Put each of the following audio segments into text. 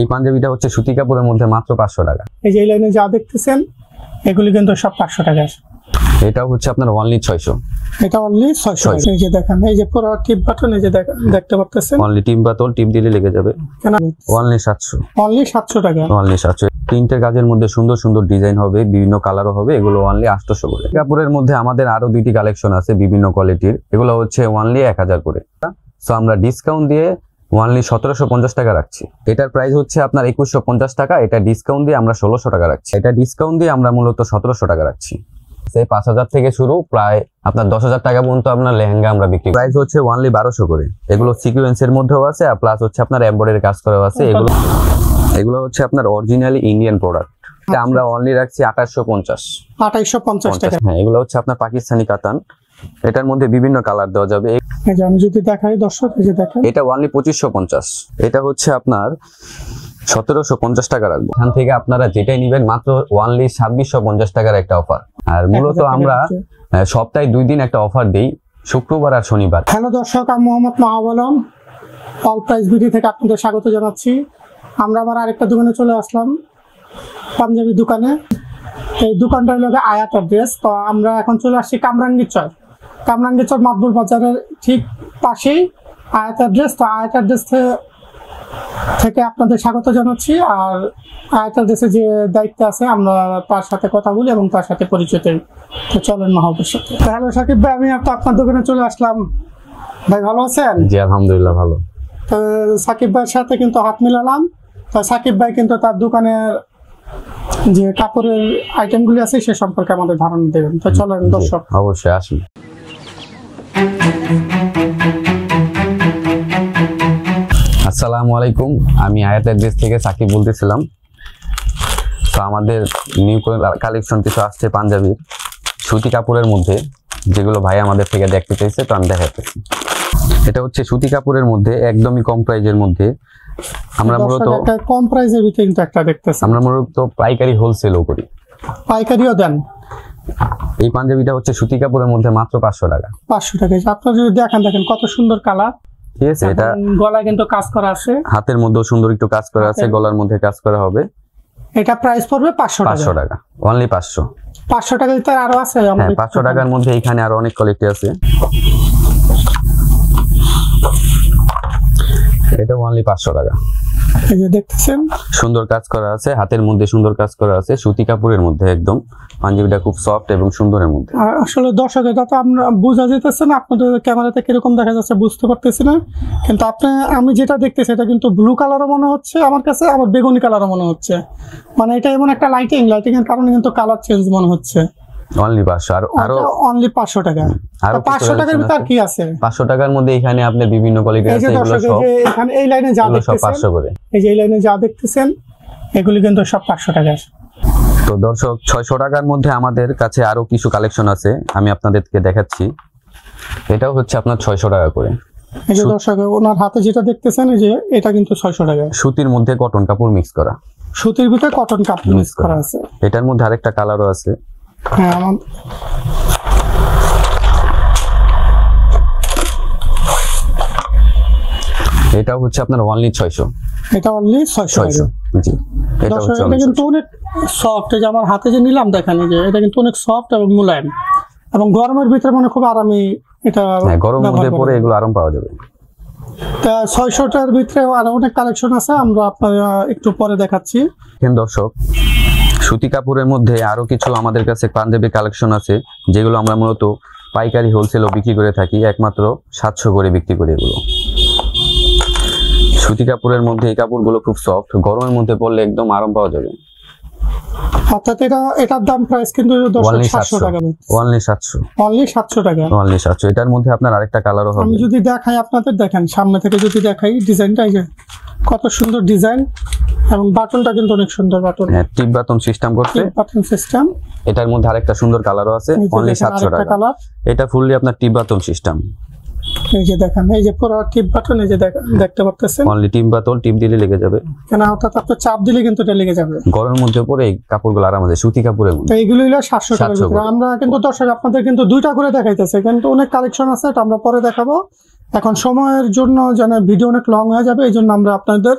এই পাঞ্জাবিটা হচ্ছে সুতি কাপড়ের মধ্যে মাত্র 500 টাকা। এই যে এই লাইনে যা দেখতেছেন এগুলি কিন্তু সব 500 টাকা। এটা হচ্ছে আপনার অনলি 600। এটা অনলি 600। এই যে দেখেন, এই যে পুরো টিপ বাটন, এই যে দেখেন দেখতে পাচ্ছেন অনলি টিপ বাটন, টিপ দিলে লেগে যাবে। কেন অনলি 700। অনলি 700 টাকা। অনলি 700। তিনটে কাজের মধ্যে সুন্দর সুন্দর ডিজাইন হবে, বিভিন্ন কালারও হবে। এগুলো অনলি 800 করে। কাপড়ের মধ্যে আমাদের আরো দুইটি কালেকশন আছে বিভিন্ন কোয়ালিটির। এগুলো হচ্ছে অনলি 1000 করে। সো আমরা ডিসকাউন্ট দিয়ে অনলি 1750 টাকা রাখছি। এটার প্রাইস হচ্ছে আপনার 2150 টাকা। এটা ডিসকাউন্ট দিয়ে আমরা 1600 টাকা রাখছি। এটা ডিসকাউন্ট দিয়ে আমরা মূলত 1700 টাকা রাখছি। সেই 5000 থেকে শুরু প্রায় আপনার 10000 টাকা পর্যন্ত আপনার লেহেঙ্গা আমরা বিক্রি। প্রাইস হচ্ছে অনলি 1200 করে। এগুলো সিকোয়েন্সের মধ্যেও আছে আর প্লাস হচ্ছে আপনার এমব্রয়ডারি কাজ করা আছে। এগুলো হচ্ছে আপনার অরিজিনালি ইন্ডিয়ান প্রোডাক্ট। এটা আমরা অনলি রাখছি 2850 টাকা। হ্যাঁ, এগুলো হচ্ছে আপনার পাকিস্তানি কাতান। এটার মধ্যে বিভিন্ন কালার দেওয়া যাবে। এই যে আমি যদি দেখাই দর্শক, এই যে দেখেন এটা অনলি 2550। এটা হচ্ছে আপনার 1750 টাকা রাখবো। এখান থেকে আপনারা যেটাই নেবেন মাত্র অনলি 2650 টাকার একটা অফার। আর মূলত আমরা সপ্তাহে 2 দিন একটা অফার দেই, শুক্রবার আর শনিবার। হ্যালো দর্শক, আমি Mohammad Mahbub Alam, all price video থেকে আপনাদের স্বাগত জানাচ্ছি। আমরা আবার আরেকটা দোকানে চলে আসলাম, পাঞ্জাবি দোকানে। এই দোকানটা হলো আয়াত অ্যাড্রেস। তো আমরা এখন চলে আসছি কামরাঙ্গীরচর মাদবুল বাজারের ঠিক পাশেই আয়াত অ্যাড্রেস। তো আয়াত অ্যাড্রেস থেকে আপনাদের স্বাগত জানাচ্ছি। আর আয়াত অ্যাড্রেসে যে দায়িত্ব আছে আমরা তার সাথে কথা বলি এবং তার সাথে পরিচয় দিই। তো চলেন মাহবুবের সাথে। হ্যালো সাকিব ভাই, আমি আপনার দোকানে চলে আসলাম। ভাই ভালো আছেন? জি আলহামদুলিল্লাহ ভালো। তো সাকিব ভাইয়ের সাথে কিন্তু হাত মিলালাম। তো সাকিব ভাই কিন্তু তার দোকানের যে কাপড়ের আইটেমগুলি আছে সে সম্পর্কে আমাদের ধারণা দেবেন। তো চলেন দর্শক, অবশ্যই আসুন। আসসালামু আলাইকুম, আমি আয়াত অ্যাড্রেস থেকে সাকিব বলতেছিলাম। তো আমাদের নিউ কালেকশন কিছু আসছে পাঞ্জাবির সুতি কাপড়ের মধ্যে, যেগুলো ভাই আমাদের থেকে দেখতে চাইছে। তো আমি দেখাচ্ছি। এটা হচ্ছে সুতি কাপড়ের মধ্যে একদমই কম প্রাইজের মধ্যে। আমরা মূলত কম প্রাইজের ভিতরে কিন্তু একটা দেখতেছি। আমরা মূলত পাইকারি হোলসেলও করি। পাইকারিও দেন? এই পাঞ্জাবিটা হচ্ছে সুতি কাপড়ের মধ্যে মাত্র 500 টাকা। 500 টাকা। আপনারা যদি দেখেন কত সুন্দর কালার। ঠিক আছে, এটা গলায় কিন্তু কাজ করা আছে, হাতের মধ্যেও সুন্দর একটু কাজ করা আছে, গলার মধ্যে কাজ করা হবে। এটা প্রাইস পড়বে 500 টাকা। অনলি 500। 500 টাকা দিতে আরো আছে? হ্যাঁ, 500 টাকার মধ্যে এখানে আরো অনেক কোয়ালিটি আছে। এটা অনলি 500 টাকা। এই যে দেখতেছেন সুন্দর কাজ করা আছে, হাতের মধ্যে সুন্দর কাজ করা আছে, সুতি কাপড়ের মধ্যে একদম। পাঞ্জাবিটা খুব সফট এবং সুন্দরের মধ্যে। আসলে দর্শক এটা তো আমরা বোঝা যেতেছে না, আপনাদের ক্যামেরাতে কিরকম দেখা যাচ্ছে বুঝতে পারতেছি না, কিন্তু আমি যেটা দেখতেছি এটা কিন্তু ব্লু কালারও মনে হচ্ছে আমার কাছে, আবার বেগুনি কালারও মনে হচ্ছে। মানে এটা এমন একটা লাইটিং এর কারণে কিন্তু কালার চেঞ্জ মনে হচ্ছে। অনলি 500। আর অনলি 500 টাকা। আর 500 টাকার ভিতর কি আছে? 500 টাকার মধ্যে এখানে আপনি বিভিন্ন কোয়ালিটি আছে। এগুলো সব এখানে এই লাইনে যা দেখতেছেন 500 করে। এই যে এই লাইনে যা দেখতেছেন এগুলি কিন্তু সব 500 টাকা। তো দর্শক, 600 টাকার মধ্যে আমাদের কাছে আরো কিছু কালেকশন আছে, আমি আপনাদেরকে দেখাচ্ছি। এটাও হচ্ছে আপনার 600 টাকা করে। এই যে দর্শক, ওনার হাতে যেটা দেখতেছেন এই যে এটা কিন্তু 600 টাকা। সুতির মধ্যে কটন কাপড় মিক্স করা। সুতির ভিতরে কটন কাপড় মিক্স করা আছে। এটার মধ্যে আরেকটা কালারও আছে। হ্যাঁ, এটা হচ্ছে আপনার অনলি 600। এটা অনলি 600। জি, এটা হচ্ছে এটা কিন্তু অনেক সফট। এই যে আমার হাতে যে নিলাম দেখেন, এই যে এটা কিন্তু অনেক সফট এবং মোলায়েম এবং গরমের ভিতরে মানে খুব আরামই। এটা গরমের মধ্যে পরে এগুলো আরাম পাওয়া যাবে। তা 600 টাকার ভিতরে আরো অনেক কালেকশন আছে, আমরা আপনারা একটু পরে দেখাচ্ছি। দর্শক, সুতি কাপড়ের মধ্যে আরো কিছু আমাদের কাছে পাঞ্জাবি কালেকশন আছে, যেগুলো আমরা মূলত পাইকারি হোলসেলও বিক্রি করে থাকি। একমাত্র 700 করে বিক্রি করি এগুলো। সুতি কাপড়ের মধ্যে এই কাপড়গুলো খুব সফট, গরমের মধ্যে পরলে একদম আরাম পাওয়া যাবে। অর্থাৎ এটার দাম প্রাইস কিন্তু 700 টাকা। অনলি 700। অনলি 700 টাকা। অনলি 700। এটার মধ্যে আপনার আরেকটা কালারও হবে। আমি যদি দেখাই আপনাদের, দেখেন সামনে থেকে যদি দেখাই ডিজাইনটা, এই যে কত সুন্দর ডিজাইন এবং বাটনটা কিন্তু অনেক সুন্দর বাটন। হ্যাঁ, টিপ বাটন সিস্টেম করতে। Button system. এটার মধ্যে আরেকটা সুন্দর কালারও আছে। অনলি 700 টাকা। এটা ফুললি আপনার টিপ বাটন সিস্টেম। এই যে দেখেন, এই যে পুরো টিপ বাটন, এই যে দেখতে পাচ্ছেন অনলি টিপ বাটন, টিপ দিলে লেগে যাবে। কেন অর্থাৎ আপনি চাপ দিলে কিন্তু এটা লেগে যাবে। গরমের মধ্যে পরে এই কাপড়গুলো আরাম আছে, সুতি কাপড়ের মধ্যে। এইগুলো হলো 700 টাকার ভিতরে। আমরা কিন্তু দর্শক আপনাদের কিন্তু দুইটা করে দেখাইতেছে, কিন্তু অনেক কালেকশন আছে, এটা আমরা পরে দেখাবো। এখন সময়ের জন্য যেন ভিডিও অনেক লং হয়ে যাবে, এই জন্য আমরা আপনাদের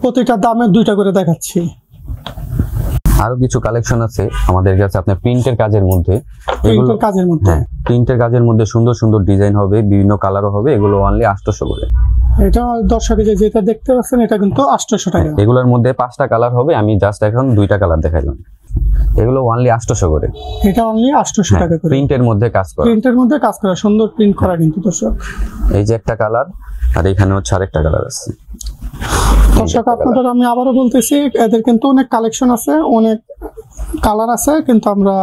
প্রতিটা দামে দুইটা করে দেখাচ্ছি। আরো কিছু কালেকশন আছে আমাদের কাছে আপনার প্রিন্টের কাজের মধ্যে। প্রিন্টের কাজের মধ্যে, হ্যাঁ, প্রিন্টের কাজের মধ্যে সুন্দর সুন্দর ডিজাইন হবে, বিভিন্ন কালারও হবে। এগুলো অনলি 800 করে। এটা দর্শক যেটা দেখতে পাচ্ছেন এটা কিন্তু 800 টাকা। এগুলোর মধ্যে 5টা কালার হবে, আমি জাস্ট এখন 2টা কালার দেখাইলাম। এগুলো অনলি 800 করে। এটা অনলি 800 টাকা করে। প্রিন্টের মধ্যে কাজ করা, প্রিন্টের মধ্যে কাজ করা, সুন্দর প্রিন্ট করা কিন্তু দর্শক। এই যে একটা কালার, আর এখানে হচ্ছে আরেকটা কালার আছে। দর্শক আপনাদের আমি আবারও বলতেছি, এদের কিন্তু অনেক কালেকশন আছে, অনেক কালার আছে, কিন্তু আমরা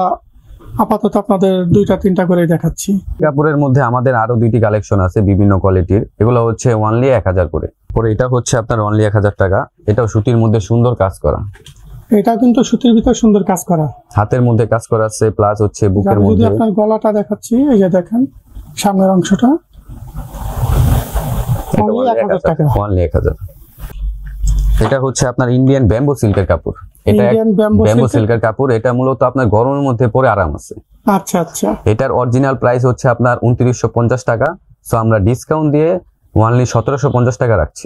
আপাতত আপনাদের 2-3টা করে দেখাচ্ছি। কাপড়ের মধ্যে আমাদের আরো 2টি কালেকশন আছে বিভিন্ন কোয়ালিটির। এগুলো হচ্ছে অনলি 1000 করে। পরে এটা হচ্ছে আপনার অনলি 1000 টাকা। এটাও সুতির মধ্যে সুন্দর কাজ করা। এটা কিন্তু সুতির ভিতর সুন্দর কাজ করা, হাতের মধ্যে কাজ করা আছে, প্লাস হচ্ছে বুকের যদি মধ্যে। আপনার গলাটা দেখাচ্ছি, এই যে দেখেন সামনের অংশটা, অনলি 1000 টাকা। অনলি 1000। এটা হচ্ছে আপনার ইন্ডিয়ান ব্যাম্বো সিল্কের কাপড়। এটা ইন্ডিয়ান ব্যাম্বো সিল্কের কাপড়। এটা মূলত আপনার গরমের মধ্যে পরে আরাম আছে। আচ্ছা আচ্ছা। এটার অরিজিনাল প্রাইস হচ্ছে আপনার 2950 টাকা। সো আমরা ডিসকাউন্ট দিয়ে অনলি 1750 টাকা রাখছি।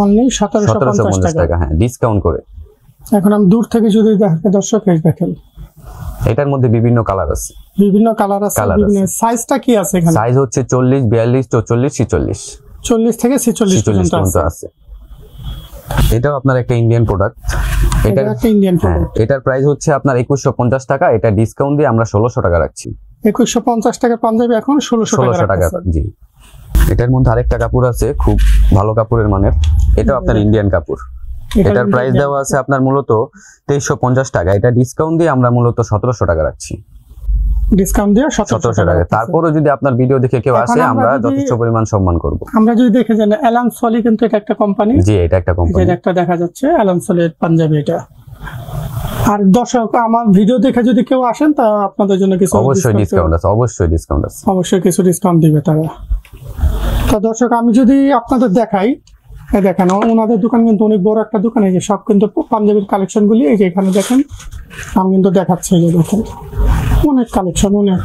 অনলি 1750 টাকা, হ্যাঁ, ডিসকাউন্ট করে। এখন আমি দূর থেকে যদি দেখেন দর্শক, এই দেখেন এটার মধ্যে বিভিন্ন কালার আছে, বিভিন্ন কালার আছে, বিভিন্ন সাইজটা কি আছে এখানে? সাইজ হচ্ছে 40, 42, 44, 46। 40 থেকে 46 পর্যন্ত আছে। এটাও আপনার একটা ইন্ডিয়ান প্রোডাক্ট। এটা একটা ইন্ডিয়ান প্রোডাক্ট। এটার প্রাইস হচ্ছে আপনার 2150 টাকা। এটা ডিসকাউন্ট দিয়ে আমরা 1600 টাকা রাখছি। 2150 টাকা পাঞ্জাবি এখন 1600 টাকা। জি। এটার মধ্যে আরেকটা কাপড় আছে, খুব ভালো কাপড়ের মানের। এটাও আপনার ইন্ডিয়ান কাপড়। এটার প্রাইস দেওয়া আছে আপনার মূলত 2350 টাকা। এটা ডিসকাউন্ট দিয়ে আমরা মূলত 1700 টাকা রাখছি। ডিসকাউন্ট দিয়ে 1700 টাকা। তারপরে যদি আপনার ভিডিও দেখে কেউ আসে, আমরা যথেষ্ট পরিমাণ সম্মান করব। আমরা যদি দেখে যান অ্যালান সলি, কিন্তু এটা একটা কোম্পানি। জি, এটা একটা কোম্পানি। এটা একটা দেখা যাচ্ছে অ্যালান সলির পাঞ্জাবি এটা। আর দর্শক আমার ভিডিও দেখে যদি কেউ আসেন, তা আপনাদের জন্য কিছু অবশ্যই ডিসকাউন্ট আছে, অবশ্যই ডিসকাউন্ট আছে, অবশ্যই কিছু ডিসকাউন্ট দিবে তারা। তো দর্শক আমি যদি আপনাদের দেখাই, এই দেখেন ওনাদের দোকান কিন্তু অনেক বড় একটা দোকান। এই যে সব কিন্তু পাঞ্জাবির কালেকশন গুলি এই যে এখানে দেখেন, আমি কিন্তু দেখাচ্ছি। এই যে দেখেন অনেক কালেকশন, অনেক।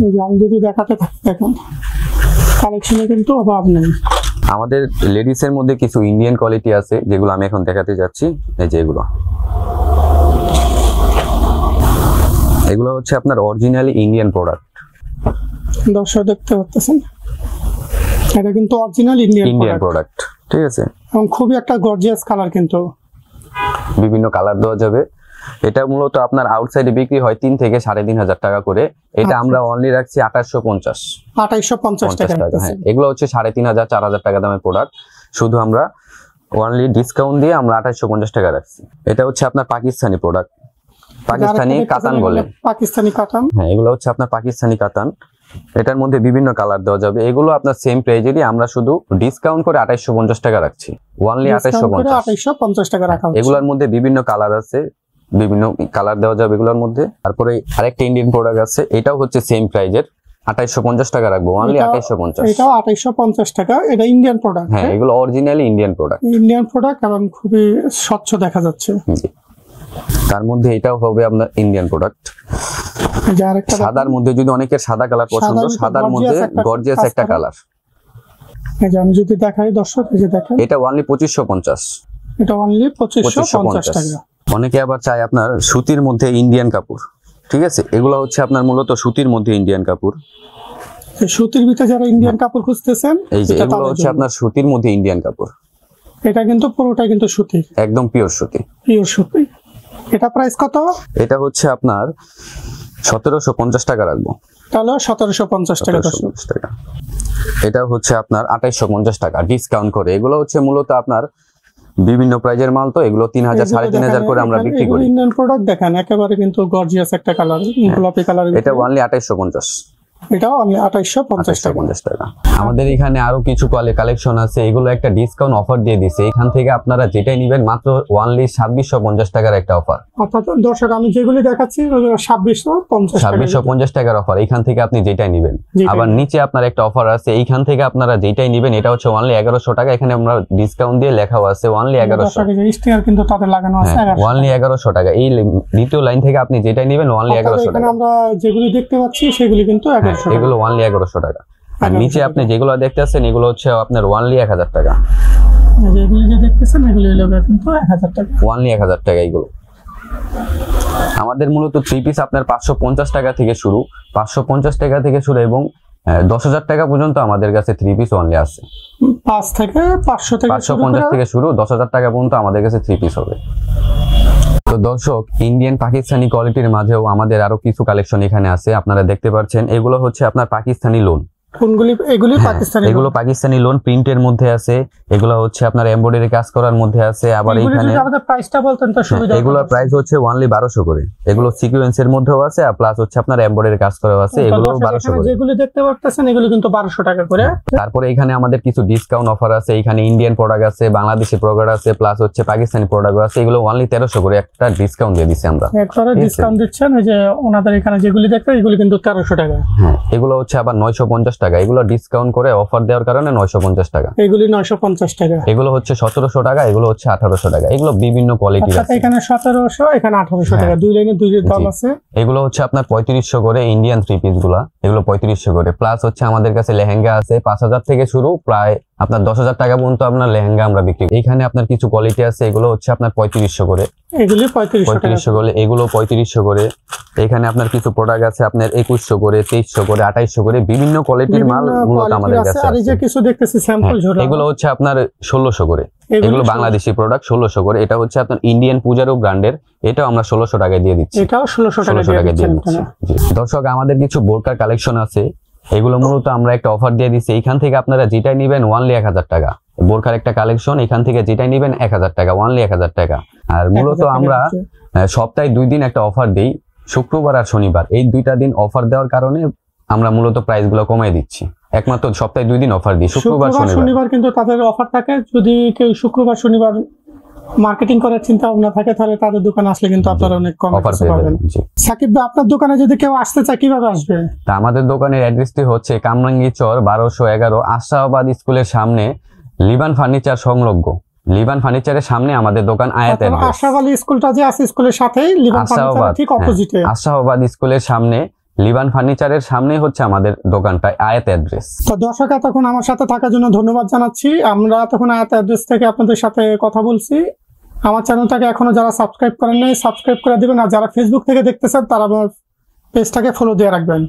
এই যে আমি যদি দেখাতে থাকি, দেখেন কালেকশনে কিন্তু অভাব নেই। আমাদের লেডিস এর মধ্যে কিছু ইন্ডিয়ান কোয়ালিটি আছে, যেগুলো আমি এখন দেখাতে যাচ্ছি। এই যে এগুলো হচ্ছে আপনার অরিজিনালি ইন্ডিয়ান প্রোডাক্ট। দর্শক দেখতে পাচ্ছেন, এটা কিন্তু অরিজিনাল ইন্ডিয়ান প্রোডাক্ট, ঠিক আছে। এবং খুবই একটা গর্জিয়াস কালার, কিন্তু বিভিন্ন কালার দেওয়া যাবে। এটা মূলত আপনার আউটসাইডে বিক্রি হয় 3 থেকে 3500 টাকা করে। এটা আমরা অনলি রাখছি 2850 টাকা। হ্যাঁ, এগুলো হচ্ছে 3500, 4000 টাকা দামের প্রোডাক্ট। শুধু আমরা অনলি ডিসকাউন্ট দিয়ে আমরা 2850 টাকা রাখছি। এটা হচ্ছে আপনার পাকিস্তানি প্রোডাক্ট, পাকিস্তানি কাতান বলে। পাকিস্তানি কাতান, হ্যাঁ, এগুলো হচ্ছে আপনার পাকিস্তানি কাতান। এটার মধ্যে বিভিন্ন কালার দেওয়া যাবে। এগুলো আপনার সেম প্রাইজেরই, আমরা শুধু ডিসকাউন্ট করে 2850 টাকা রাখছি। অনলি 2850 টাকা রাখা হচ্ছে। এগুলোর মধ্যে বিভিন্ন কালার আছে, বিভিন্ন কালার দেওয়া যাবে এগুলোর মধ্যে। তারপরে আরেকটা ইন্ডিয়ান প্রোডাক্ট আছে, এটাও হচ্ছে সেম প্রাইজের, 2850 টাকা রাখবো। অনলি 2850। এটাও 2850 টাকা। এটা ইন্ডিয়ান প্রোডাক্ট। হ্যাঁ, এগুলো originally Indian product. Indian product এবং খুবই স্বচ্ছ দেখা যাচ্ছে। তার মধ্যে এটাও হবে আপনার ইন্ডিয়ান প্রোডাক্ট। সাদার মধ্যে যদি অনেকের সাদা কালার পছন্দ, সাদার মধ্যে গর্জিয়াস একটা কালার। এই যে আমি যদি দেখাই দর্শক, এই যে দেখেন এটা অনলি 2550। এটা অনলি 2550 টাকা। অনেকে আবার চায় আপনার সুতির মধ্যে ইন্ডিয়ান কাপড়, ঠিক আছে। এগুলো হচ্ছে আপনার মূলত সুতির মধ্যে ইন্ডিয়ান কাপড়। সুতির ভিতরে যারা ইন্ডিয়ান কাপড় খুঁজতেছেন, এই যে এগুলো হচ্ছে আপনার সুতির মধ্যে ইন্ডিয়ান কাপড়। এটা কিন্তু পুরোটা কিন্তু সুতি, একদম পিওর সুতি, পিওর সুতি। এটা প্রাইস কত? এটা হচ্ছে আপনার 1750 টাকা রাখবো। তাহলে 1750 টাকা। এটা হচ্ছে আপনার 2850 টাকা ডিসকাউন্ট করে। এগুলো হচ্ছে মূলত আপনার বিভিন্ন প্রাইজের মাল, তো এগুলো 3000, 3500 করে আমরা বিক্রি করি। ইন্ডিয়ান প্রোডাক্ট দেখেন, একেবারে কিন্তু গর্জিয়াস একটা কালার, গোলাপি কালার। এটা অনলি 2850। এটাও অনলি 2850 টাকা। আমাদের এখানে আরো কিছু কালেকশন আছে, এগুলো একটা ডিসকাউন্ট অফার দিয়ে দিছে। এখান থেকে আপনারা যেটাই নেবেন মাত্র অনলি 2650 টাকার একটা অফার। অর্থাৎ দর্শক আমি যেগুলি দেখাচ্ছি 2650 টাকার অফার। এখান থেকে আপনি যেটাই নেবেন। আবার নিচে আপনার একটা অফার আছে, এইখান থেকে আপনারা যেটাই নেবেন এটা হচ্ছে অনলি 1100 টাকা। এখানে আমরা ডিসকাউন্ট দিয়ে লেখাও আছে অনলি 1100। স্টিকার কিন্তু তাতে লাগানো আছে অনলি 1100 টাকা। এই দ্বিতীয় লাইন থেকে আপনি যেটাই নেবেন অনলি 1100 টাকা। এখানে আমরা যেগুলি দেখতে পাচ্ছি সেগুলি কিন্তু 1100 টাকা। এগুলো অনলি 1100 টাকা। আর নিচে আপনি যেগুলো দেখতে পাচ্ছেন এগুলো হচ্ছে আপনার অনলি 1000 টাকা। এই যে এগুলি যে দেখতেছেন এগুলি হলো কিন্তু 1000 টাকা, ওনলি 1000 টাকা এগুলো। আমাদের মূলত 3 পিস আপনার 550 টাকা থেকে শুরু, 550 টাকা থেকে শুরু এবং 10,000 টাকা পর্যন্ত আমাদের কাছে 3 পিস অনলি আছে। 5 থেকে 500 থেকে 550 থেকে শুরু, 10,000 টাকা পর্যন্ত আমাদের কাছে 3 পিস হবে। তো দর্শক, ইন্ডিয়ান পাকিস্তানি কোয়ালিটির মাঝেও আমাদের আরো কিছু কালেকশন এখানে আছে, আপনারা দেখতে পাচ্ছেন। এগুলো হচ্ছে আপনার পাকিস্তানি লোন। কোনগুলি? এগুলি পাকিস্তানি, এগুলো পাকিস্তানি লোন প্রিন্টের মধ্যে আছে, এগুলো হচ্ছে আপনার এমব্রয়ডারি কাজ করার মধ্যে আছে। আবার এখানে আমাদের প্রাইসটা বলতেন তো সুবিধা। এগুলোর প্রাইস হচ্ছে অনলি 1200 করে। এগুলো সিকোয়েন্সের মধ্যেও আছে আর প্লাস হচ্ছে আপনার এমব্রয়ডারি কাজ করাও আছে, এগুলো 1200 করে। যেগুলো দেখতে পাচ্ছেন এগুলো কিন্তু 1200 টাকা করে। তারপরে এখানে আমাদের কিছু ডিসকাউন্ট অফার আছে, এখানে ইন্ডিয়ান প্রোডাক্ট আছে, বাংলাদেশি প্রোডাক্ট আছে, প্লাস হচ্ছে পাকিস্তানি প্রোডাক্ট আছে। এগুলো অনলি 1300 করে একটা ডিসকাউন্ট দিয়ে দিচ্ছি আমরা। একবারে ডিসকাউন্ট দিচ্ছেন। এই যে ওনাদের এখানে যেগুলি দেখতে এগুলো কিন্তু 1300 টাকা। হ্যাঁ, এগুলো হচ্ছে আবার 950 টাকা। এগুলো ডিসকাউন্ট করে অফার দেওয়ার কারণে 950 টাকা। এগুলি 950 টাকা। এগুলো হচ্ছে 1700 টাকা, এগুলো হচ্ছে 1800 টাকা। এগুলো বিভিন্ন কোয়ালিটির আছে। এখানে 1700, এখানে 1800 টাকা, দুই লাইনে দুই দাম আছে। এগুলো হচ্ছে আপনার 3500 করে ইন্ডিয়ান 3 পিস গুলা, এগুলো 3500 করে। প্লাস হচ্ছে আমাদের কাছে লেহেঙ্গা আছে 5000 থেকে শুরু, প্রায় আপনার 10,000 টাকা পর্যন্ত আপনার লেহেঙ্গা আমরা বিক্রি করি। এখানে আপনার কিছু কোয়ালিটি আছে, এগুলো হচ্ছে আপনার 3500 করে, এগুলি 3500 করে, এগুলো 3500 করে। এখানে আপনার কিছু প্রোডাক্ট আছে আপনার 2100 করে, 2300 করে, 2800 করে, বিভিন্ন কোয়ালিটির মাল মূলত আমাদের কাছে আছে। আর এই যে কিছু দেখতেছি স্যাম্পল ঝোলা, এগুলো হচ্ছে আপনার 1600 করে। এগুলো বাংলাদেশি প্রোডাক্ট 1600 করে। এটা হচ্ছে আপনার ইন্ডিয়ান পূজারও ব্র্যান্ডের, এটাও আমরা 1600 টাকায় দিয়ে দিচ্ছি। এটাও 1600 টাকা দিয়ে দিচ্ছি। দর্শক, আমাদের কিছু বোরকার কালেকশন আছে, এগুলো মূলত আমরা একটা অফার দিয়ে দিচ্ছি। এখান থেকে আপনারা যেটাই নেবেন অনলি 1000 টাকা। বোরকার একটা কালেকশন, এখান থেকে যেটাই নেবেন 1000 টাকা, অনলি 1000 টাকা। আর মূলত আমরা সপ্তাহে 2 দিন একটা অফার দিই, শুক্রবার আর শনিবার। এই 2টা দিন অফার দেওয়ার কারণে আমরা মূলত প্রাইস গুলো কমিয়ে দিচ্ছি। একমাত্র সপ্তাহে 2 দিন অফার দিই, শুক্রবার শনিবার কিন্তু তাদের অফার থাকে। যদি কেউ শুক্রবার শনিবার মার্কেটিং করার চিন্তা ভাবনা থাকে তাহলে তাদের দোকানে আসলে কিন্তু আপনারা অনেক কম অফার পাবেন। সাকিব ভাই, আপনার দোকানে যদি কেউ আসতে চায় কিভাবে আসবে? তা আমাদের দোকানের অ্যাড্রেসটি হচ্ছে কামরাঙ্গী চর 1211 আশরাফাবাদ স্কুলের সামনে, লিবান ফার্নিচার সংলগ্ন। লিবান ফার্নিচারের সামনে আমাদের দোকান। আয়াত অ্যাড্রেস আশরাফ স্কুলটা যে আছে স্কুলের সাথেই লিবান ফার্নিচারের ঠিক অপোজিটে, আশরাফাবাদ স্কুলের সামনে, লিবান ফার্নিচারের সামনে হচ্ছে আমাদের দোকানটা। আয়াত অ্যাড্রেস। তো দর্শক, তখন আমার সাথে থাকার জন্য ধন্যবাদ জানাচ্ছি। আমরা তখন আয়াত অ্যাড্রেস থেকে আপনাদের সাথে কথা বলছি। আমার চ্যানেলটাকে এখনো যারা সাবস্ক্রাইব করেন নাই সাবস্ক্রাইব করে দিবেন, আর যারা ফেসবুক থেকে দেখতেছেন তারা আমার পেজটাকে ফলো দিয়ে রাখবেন।